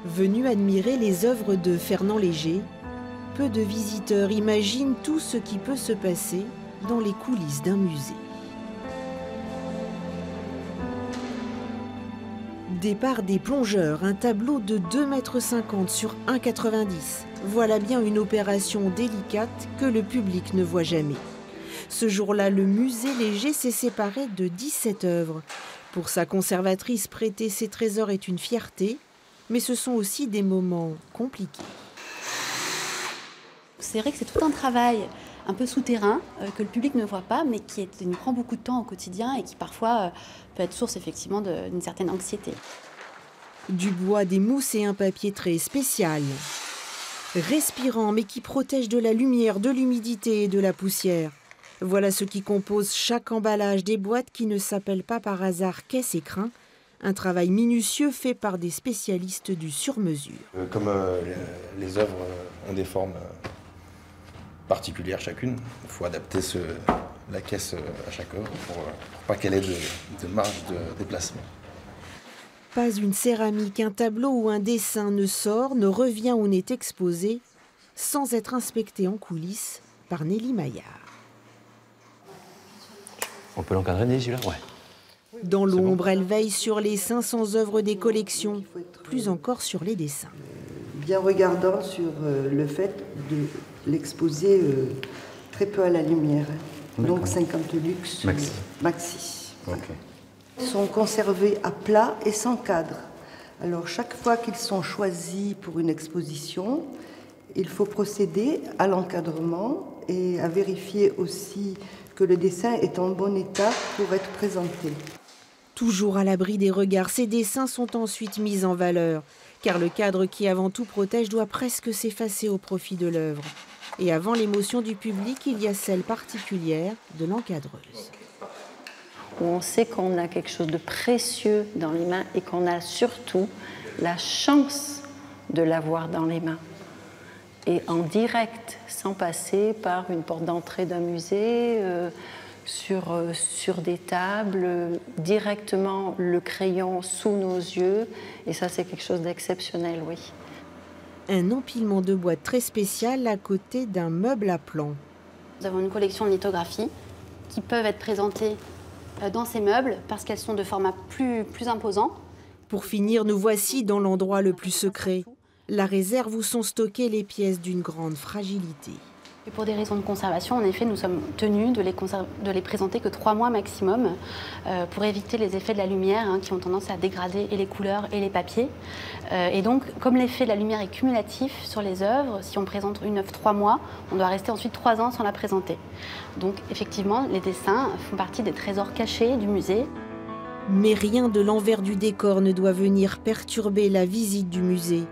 Venus admirer les œuvres de Fernand Léger, peu de visiteurs imaginent tout ce qui peut se passer dans les coulisses d'un musée. Départ des plongeurs, un tableau de 2,50 m sur 1,90 m. Voilà bien une opération délicate que le public ne voit jamais. Ce jour-là, le musée Léger s'est séparé de 17 œuvres. Pour sa conservatrice, prêter ses trésors est une fierté, mais ce sont aussi des moments compliqués. C'est vrai que c'est tout un travail un peu souterrain que le public ne voit pas, mais qui nous prend beaucoup de temps au quotidien et qui parfois peut être source effectivement d'une certaine anxiété. Du bois, des mousses et un papier très spécial. Respirant, mais qui protège de la lumière, de l'humidité et de la poussière. Voilà ce qui compose chaque emballage des boîtes qui ne s'appellent pas par hasard caisse écrin. Un travail minutieux fait par des spécialistes du sur-mesure. Comme les œuvres ont des formes particulières chacune, il faut adapter la caisse à chaque œuvre pour pas qu'elle ait de marge de déplacement. Pas une céramique, un tableau ou un dessin ne sort, ne revient ou n'est exposé sans être inspecté en coulisses par Nelly Maillard. On peut l'encadrer, celui-là? Ouais. Dans l'ombre, elle veille sur les 500 œuvres des collections, plus encore sur les dessins. Bien regardant sur le fait de l'exposer très peu à la lumière, donc 50 lux maxi. Okay. Ils sont conservés à plat et sans cadre. Alors chaque fois qu'ils sont choisis pour une exposition, il faut procéder à l'encadrement et à vérifier aussi que le dessin est en bon état pour être présenté. Toujours à l'abri des regards, ces dessins sont ensuite mis en valeur, car le cadre qui avant tout protège doit presque s'effacer au profit de l'œuvre. Et avant l'émotion du public, il y a celle particulière de l'encadreuse. Où on sait qu'on a quelque chose de précieux dans les mains et qu'on a surtout la chance de l'avoir dans les mains. Et en direct, sans passer par une porte d'entrée d'un musée, sur des tables, directement le crayon sous nos yeux. Et ça, c'est quelque chose d'exceptionnel, oui. Un empilement de boîtes très spécial à côté d'un meuble à plan. Nous avons une collection de lithographies qui peuvent être présentées dans ces meubles parce qu'elles sont de format plus imposant. Pour finir, nous voici dans l'endroit le plus secret. La réserve où sont stockées les pièces d'une grande fragilité. Et pour des raisons de conservation, en effet, nous sommes tenus de les présenter que 3 mois maximum pour éviter les effets de la lumière qui ont tendance à dégrader et les couleurs et les papiers. Et donc, comme l'effet de la lumière est cumulatif sur les œuvres, si on présente une œuvre 3 mois, on doit rester ensuite 3 ans sans la présenter. Donc, effectivement, les dessins font partie des trésors cachés du musée. Mais rien de l'envers du décor ne doit venir perturber la visite du musée.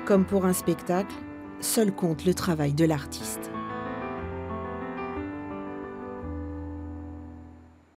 Comme pour un spectacle, seul compte le travail de l'artiste.